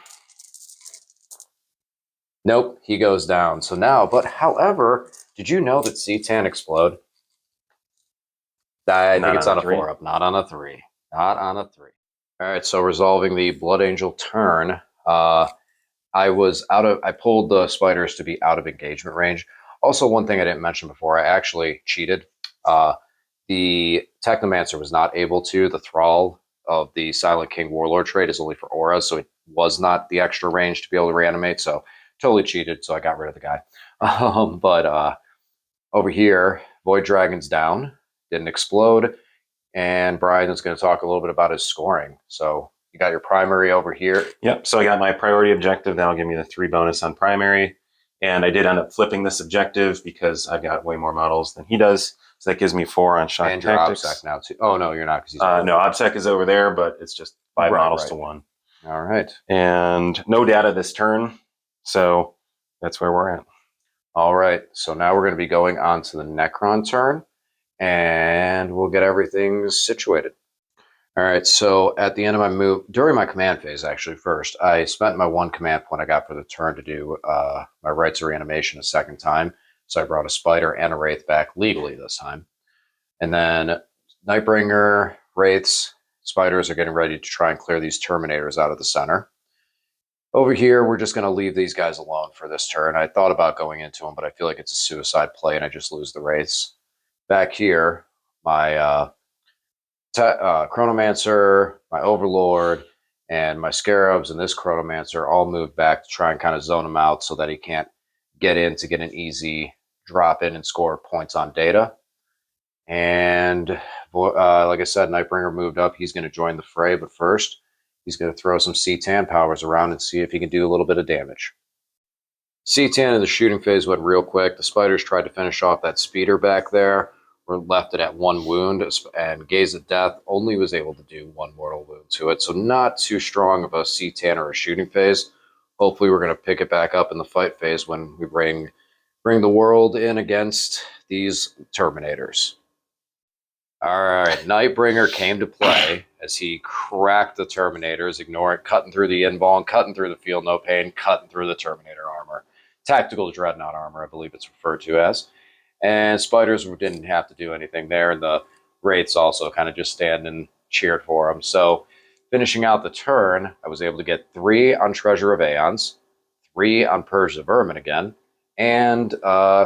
Nope, he goes down. So now, but however, did you know that C-Tan explode? I think it's on a 4-up, not on a 3. Not on a 3. All right, so resolving the Blood Angel turn. I pulled the spiders to be out of engagement range. Also, one thing I didn't mention before, I actually cheated. The Technomancer was not able to. The Thrall of the Silent King Warlord trait is only for auras, so it was not the extra range to be able to reanimate. So totally cheated, so I got rid of the guy. But over here, Void Dragon's down, didn't explode, and Brian is going to talk a little bit about his scoring. So you got your primary over here. Yep, so I got my priority objective. That'll give me the 3 bonus on primary. And I did end up flipping this objective because I've got way more models than he does. So that gives me 4 on shock and tactics. Your OBSEC now too. Oh, no, you're not. No, OBSEC is over there, but it's just 5 models to 1. All right. And no data this turn. So that's where we're at. All right. So now we're going to be going on to the Necron turn, and we'll get everything situated. All right. So at the end of my move, during my command phase, actually, first, I spent my 1 command point I got for the turn to do my rites of reanimation a second time. So I brought a spider and a wraith back legally this time. And then Nightbringer, wraiths, spiders are getting ready to try and clear these terminators out of the center. Over here, we're just going to leave these guys alone for this turn. I thought about going into them, but I feel like it's a suicide play and I just lose the wraiths. Back here, my Chronomancer, my Overlord, and my Scarabs and this Chronomancer all moved back to try and kind of zone him out so that he can't get in to get an easy drop in and score points on data. And like I said, Nightbringer moved up. He's going to join the fray, but first, he's going to throw some C-Tan powers around and see if he can do a little bit of damage. C-Tan in the shooting phase went real quick. The spiders tried to finish off that speeder back there. We're left it at 1 wound, and Gaze of Death only was able to do 1 mortal wound to it. So not too strong of a C-Tan or a shooting phase. Hopefully we're going to pick it back up in the fight phase when we bring the world in against these Terminators. All right, Nightbringer came to play as he cracked the Terminators, cutting through the invuln, cutting through the feel no pain, cutting through the Terminator armor. Tactical Dreadnought armor, I believe it's referred to as. And spiders didn't have to do anything there, and the wraiths also kind of just stand and cheered for him. So finishing out the turn, I was able to get 3 on Treasure of Aeons, 3 on Purge the Vermin again, and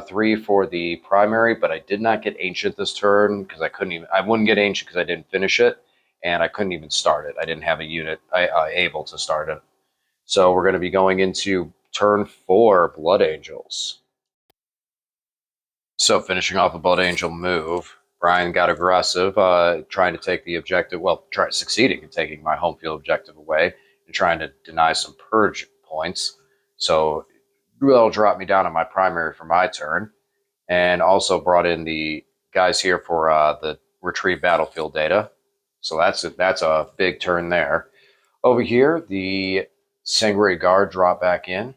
3 for the primary, but I did not get Ancient this turn because I wouldn't get Ancient because I didn't finish it, and I couldn't even start it. I didn't have a unit able to start it. So we're going to be going into turn 4, Blood Angels. So finishing off a Blood Angel move, Brian got aggressive, trying to take the objective, succeeding in taking my home field objective away and trying to deny some Purge points. So that'll drop me down on my primary for my turn, and also brought in the guys here for the retrieve battlefield data. So that's a big turn there. Over here, the Sangre Guard drop back in,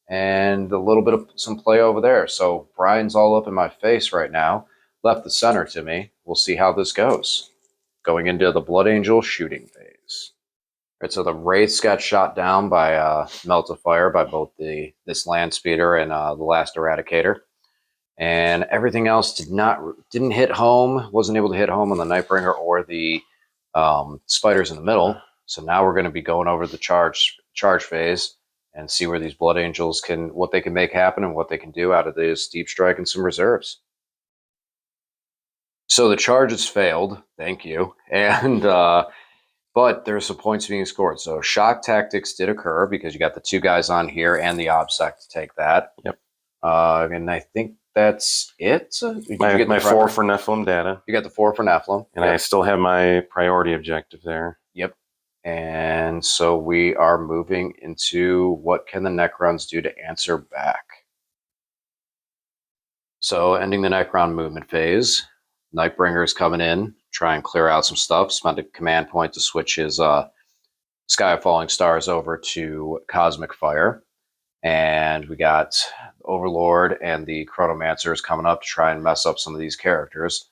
and a little bit of some play over there. So Brian's all up in my face right now, left the center to me. We'll see how this goes. Going into the Blood Angel shooting phase. Right, so the Wraiths got shot down by Melt of Fire by both this Land Speeder and the last Eradicator. And everything else didn't hit home, wasn't able to hit home on the Nightbringer or the spiders in the middle. So now we're going to be going over the charge charge phase and see where these Blood Angels what they can make happen and what they can do out of this Deep Strike and some reserves. So the charges failed, thank you, and but there's some points being scored. So shock tactics did occur because you got the two guys on here and the OBSEC to take that. Yep. And I think that's it. My 4 for Nephilim data. You got the 4 for Nephilim. And I still have my priority objective there. Yep. And so we are moving into what can the Necrons do to answer back. So ending the Necron movement phase. Nightbringer is coming in, try and clear out some stuff. Spend a command point to switch his Sky of Falling Stars over to Cosmic Fire. And we got Overlord and the Chronomancers coming up to try and mess up some of these characters.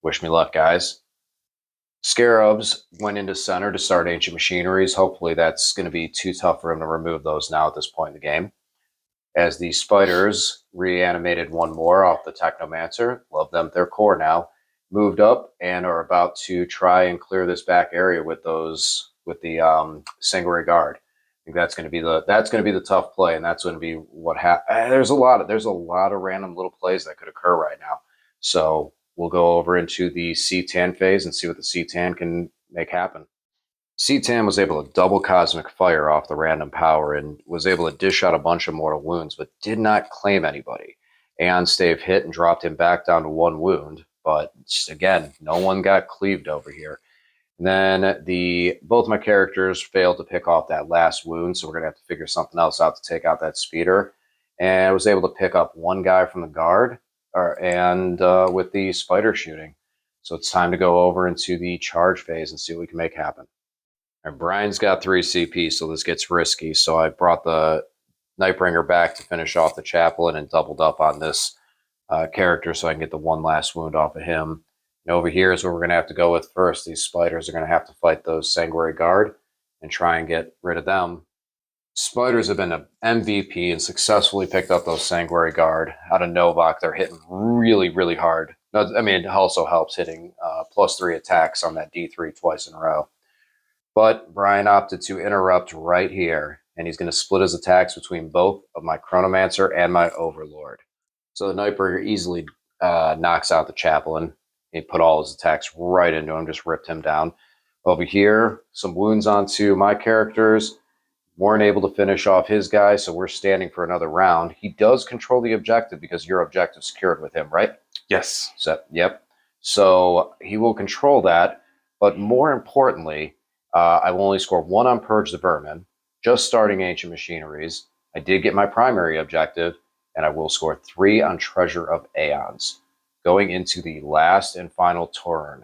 Wish me luck, guys. Scarabs went into center to start Ancient Machineries. Hopefully that's going to be too tough for him to remove those now at this point in the game. As the Spiders reanimated one more off the Technomancer. Love them, their core now. Moved up and are about to try and clear this back area with the Sanguinary Guard. I think that's going to be the tough play, and that's going to be what happens. There's a lot of random little plays that could occur right now. So we'll go over into the C-Tan phase and see what the C-Tan can make happen. C-Tan was able to double Cosmic Fire off the random power and was able to dish out a bunch of mortal wounds, but did not claim anybody. Aeon Stave hit and dropped him back down to 1 wound, but again, no one got cleaved over here. And then both my characters failed to pick off that last wound, so we're going to have to figure something else out to take out that speeder. And I was able to pick up one guy from the guard with the spider shooting. So it's time to go over into the charge phase and see what we can make happen. All right, Brian's got 3 CP, so this gets risky. So I brought the Nightbringer back to finish off the Chaplain and doubled up on this character so I can get the one last wound off of him. And over here is where we're going to have to go with first. These Spiders are going to have to fight those Sanguinary Guard and try and get rid of them. Spiders have been an MVP and successfully picked up those Sanguinary Guard out of Novak. They're hitting really, really hard. I mean, it also helps hitting +3 attacks on that D3 twice in a row. But Brian opted to interrupt right here, and he's going to split his attacks between both of my Chronomancer and my Overlord. So the Nightbringer easily knocks out the Chaplain. He put all his attacks right into him, just ripped him down. Over here, some wounds onto my characters. Weren't able to finish off his guy, so we're standing for another round. He does control the objective because your objective secured with him, right? Yes. So, yep. So he will control that, but more importantly, I will only score 1 on Purge the Vermin, just starting Ancient Machineries. I did get my primary objective, and I will score 3 on Treasure of Aeons, going into the last and final turn.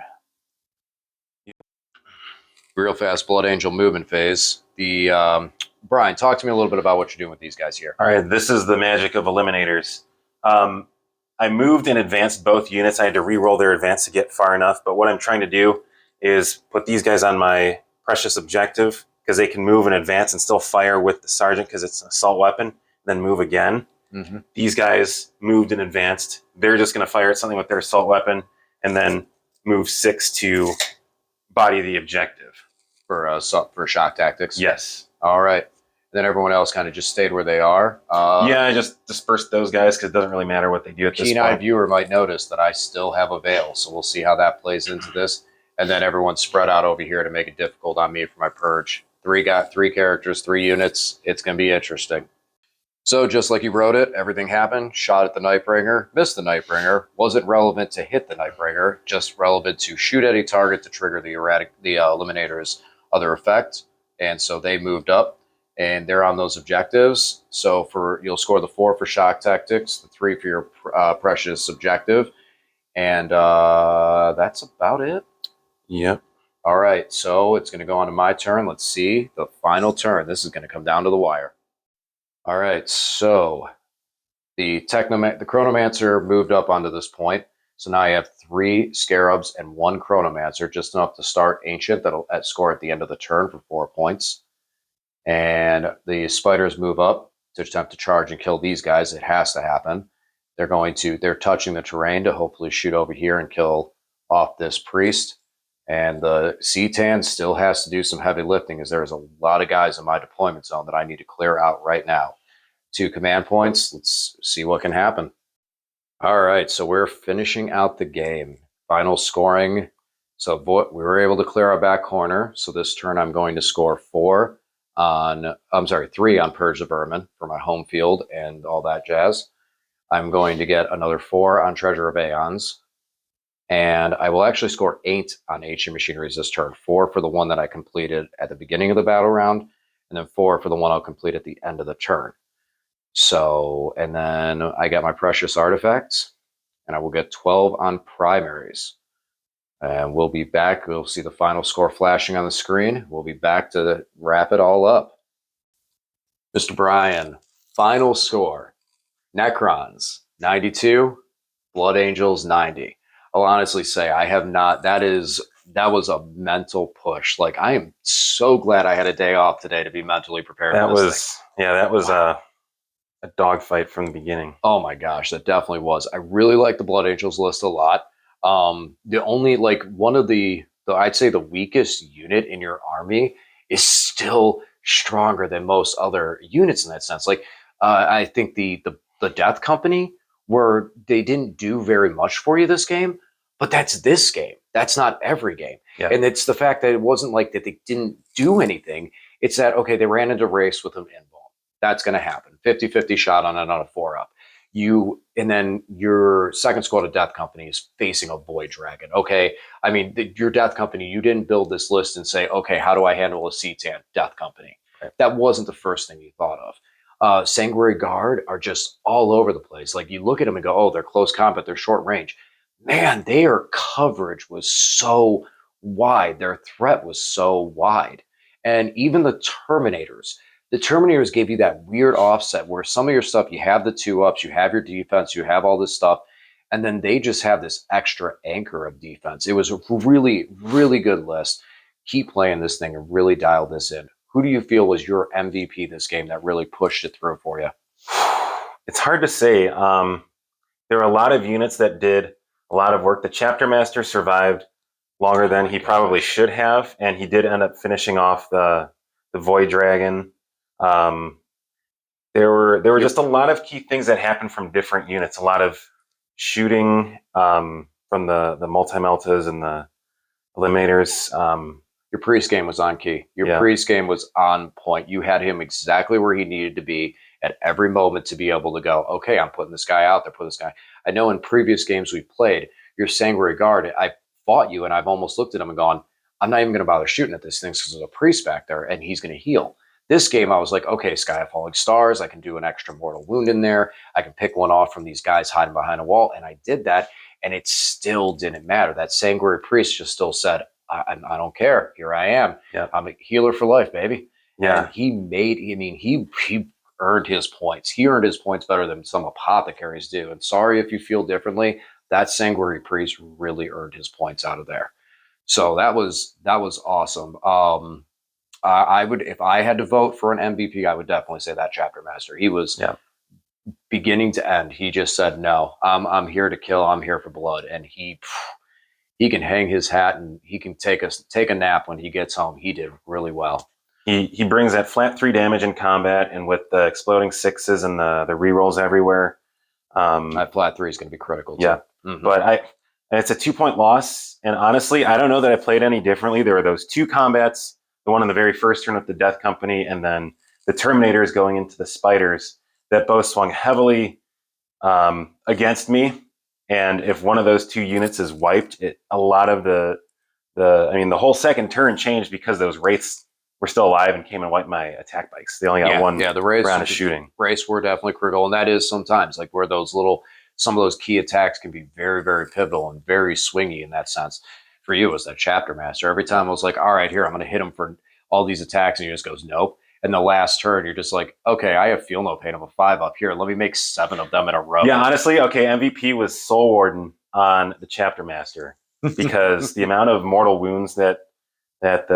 Real fast Blood Angel movement phase. Brian, talk to me a little bit about what you're doing with these guys here. All right, this is the magic of Eliminators. I moved and advanced both units. I had to re-roll their advance to get far enough, but what I'm trying to do is put these guys on my Precious objective because they can move and advance and still fire with the Sergeant because it's an assault weapon, then move again. Mm-hmm. These guys moved and advanced. They're just going to fire at something with their assault weapon and then move 6 to body the objective. For shock tactics? Yes. All right. Then everyone else kind of just stayed where they are. Yeah, I just dispersed those guys because it doesn't really matter what they do at this point. Keen-eyed viewer might notice that I still have a Veil, so we'll see how that plays into this. And then everyone's spread out over here to make it difficult on me for my Purge. 3 characters, 3 units. It's going to be interesting. So just like you wrote it, everything happened. Shot at the Nightbringer, missed the Nightbringer. Wasn't relevant to hit the Nightbringer, just relevant to shoot at a target to trigger the Eliminator's other effect. And so they moved up, and they're on those objectives. So you'll score the 4 for shock tactics, the 3 for your precious objective, and that's about it. Yep. All right, so it's going to go on to my turn. Let's see the final turn. This is going to come down to the wire. All right, so the Chronomancer moved up onto this point. So now I have 3 Scarabs and 1 Chronomancer, just enough to start Ancient that'll score at the end of the turn for 4 points. And the Spiders move up to attempt to charge and kill these guys. It has to happen. They're touching the terrain to hopefully shoot over here and kill off this priest. And the C-TAN still has to do some heavy lifting, as there's a lot of guys in my deployment zone that I need to clear out right now. 2 command points. Let's see what can happen. All right, so we're finishing out the game. Final scoring. So we were able to clear our back corner. So this turn I'm going to score 3 on Purge the Vermin for my home field and all that jazz. I'm going to get another 4 on Treasure of Aeons. And I will actually score 8 on Ancient Machineries this turn. 4 for the one that I completed at the beginning of the battle round, and then 4 for the one I'll complete at the end of the turn. So, and then I get my Precious Artifacts, and I will get 12 on primaries. And we'll be back. We'll see the final score flashing on the screen. We'll be back to wrap it all up. Mr. Brian, final score. Necrons, 92. Blood Angels, 90. I'll honestly say I have not. That was a mental push. Like, I am so glad I had a day off today to be mentally prepared for this thing. That was a dogfight from the beginning. Oh my gosh, that definitely was. I really like the Blood Angels list a lot. The only, like, one of the I'd say the weakest unit in your army is still stronger than most other units in that sense. Like, I think the Death Company, where they didn't do very much for you this game, but that's this game. That's not every game. Yeah. And it's the fact that it wasn't like that they didn't do anything. It's that, okay, they ran into race with an invuln. That's going to happen. 50-50 shot on it on a 4-up. And then your second squad of Death Company is facing a Void Dragon. Okay, I mean, your Death Company, you didn't build this list and say, okay, how do I handle a C-TAN Death Company? Right. That wasn't the first thing you thought of. Sanguinary Guard are just all over the place. Like, you look at them and go, oh, they're close combat, they're short range. Man, their coverage was so wide. Their threat was so wide. And even the Terminators gave you that weird offset where some of your stuff, you have the 2-ups, you have your defense, you have all this stuff, and then they just have this extra anchor of defense. It was a really, really good list. Keep playing this thing and really dial this in. Who do you feel was your MVP this game that really pushed it through for you? It's hard to say. There were a lot of units that did a lot of work. The Chapter Master survived longer than he probably should have, and he did end up finishing off the Void Dragon. There were just a lot of key things that happened from different units. A lot of shooting from the multi-meltas and the eliminators. Your priest game was on key. Your priest game was on point. You had him exactly where he needed to be at every moment to be able to go, okay, I'm putting this guy out there, put this guy. I know in previous games we played, your Sanguinary Guard, I fought you and I've almost looked at him and gone, I'm not even going to bother shooting at this thing because there's a priest back there and he's going to heal. This game, I was like, okay, Sky of Falling Stars, I can do an extra mortal wound in there. I can pick one off from these guys hiding behind a wall. And I did that, and it still didn't matter. That Sanguinary Priest just still said, I don't care. Here I am. Yeah. I'm a healer for life, baby. Yeah. And he earned his points. He earned his points better than some apothecaries do. And sorry if you feel differently, that Sanguinary Priest really earned his points out of there. So that was awesome. I would, if I had to vote for an MVP, I would definitely say that Chapter Master. He was beginning to end. He just said, "No, I'm here to kill. I'm here for blood." And he can hang his hat and he can take a nap when he gets home. He did really well. He brings that flat 3 damage in combat, and with the exploding 6s and the rerolls everywhere, that flat 3 is going to be critical. Yeah, but it's a 2-point loss, and honestly, I don't know that I played any differently. There were those 2 combats. The one in the very first turn with the Death Company, and then the Terminators going into the Spiders, that both swung heavily against me. And if one of those 2 units is wiped, a lot of the whole second turn changed because those Wraiths were still alive and came and wiped my attack bikes. They only got one the Wraiths, round of shooting. Wraiths were definitely critical, and that is sometimes like where some of those key attacks can be very, very pivotal and very swingy in that sense. For you as that Chapter Master, every time I was like, all right, here, I'm going to hit him for all these attacks, and he just goes, nope. And the last turn, you're just like, okay, I have Feel No Pain of a 5-up here. Let me make 7 of them in a row. Yeah, honestly, okay, MVP was Soul Warden on the Chapter Master because the amount of mortal wounds that the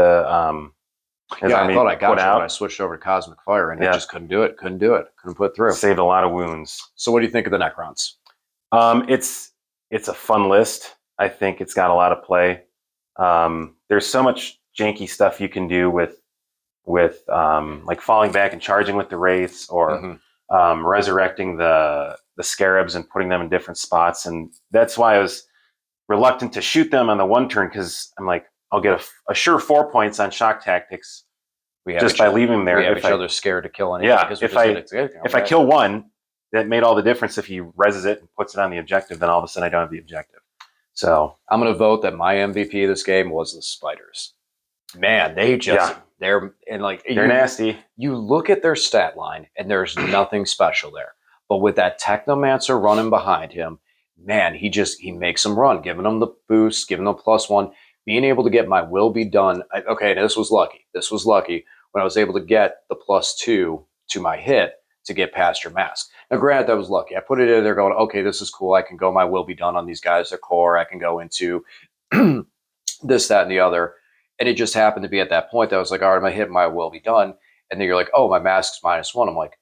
I thought I got you when I switched over to Cosmic Fire, and it just couldn't do it. Couldn't put through. Saved a lot of wounds. So what do you think of the Necrons? It's a fun list. I think it's got a lot of play. There's so much janky stuff you can do with like falling back and charging with the wraiths, or resurrecting the scarabs and putting them in different spots. And that's why I was reluctant to shoot them on the one turn, because I'm like, I'll get a sure 4 points on shock tactics just by leaving them there. We have each other scared to kill anything. Yeah, if I kill one, that made all the difference. If he reses it and puts it on the objective, then all of a sudden I don't have the objective. So I'm going to vote that my MVP of this game was the spiders. Man, they just they're nasty. You look at their stat line and there's nothing special there. But with that Technomancer running behind him, man, he makes them run, giving them the boost, giving them +1, being able to get my will be done. Okay, this was lucky. This was lucky when I was able to get the +2 to my hit to get past your mask. Now, granted, that was lucky. I put it in there going, okay, this is cool. I can go my will be done on these guys, their core. I can go into this, that, and the other. And it just happened to be at that point that I was like, all right, my hit, my will be done. And then you're like, oh, my mask's -1. I'm like,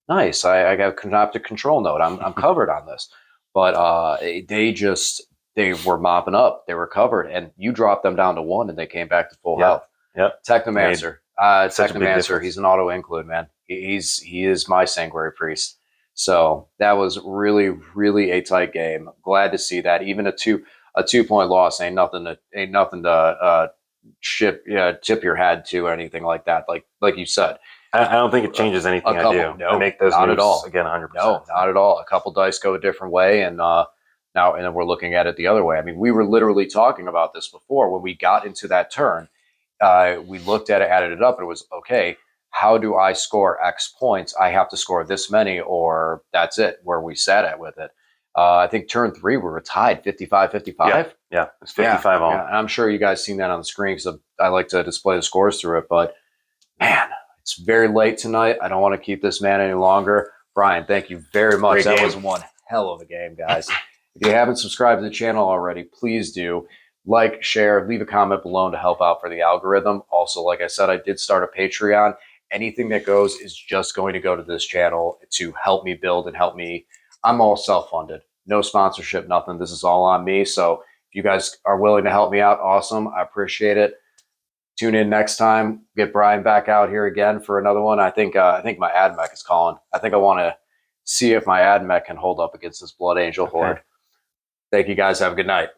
nice. I got Canoptic Control Node. I'm covered on this. But they were mopping up. They were covered. And you dropped them down to 1 and they came back to full health. Yep. Technomancer. Technomancer, he's an auto include, man. He is my Sanguinary Priest. So that was really, really a tight game. Glad to see that. Even a 2-point loss ain't nothing to tip your hat to or anything like that. Like you said, I don't think it changes anything I do. No, I make those not moves at all. Again, 100%. No, not at all. A couple dice go a different way, and then we're looking at it the other way. I mean, we were literally talking about this before when we got into that turn. We looked at it, added it up, and it was okay. How do I score X points? I have to score this many, or that's it. Where we sat at with it. I think turn 3 we were tied 55-55. Yeah, it's 55 all. Yeah. And I'm sure you guys seen that on the screen because I like to display the scores through it. But man, it's very late tonight. I don't want to keep this man any longer. Brian, thank you very much. That was one hell of a game, guys. If you haven't subscribed to the channel already, please do. Like, share, leave a comment below to help out for the algorithm. Also, like I said, I did start a Patreon. Anything that goes is just going to go to this channel to help me build and help me. I'm all self-funded. No sponsorship, nothing. This is all on me. So if you guys are willing to help me out, awesome. I appreciate it. Tune in next time. Get Brian back out here again for another one. I think my AdMech is calling. I think I want to see if my AdMech can hold up against this Blood Angel horde. Thank you guys. Have a good night.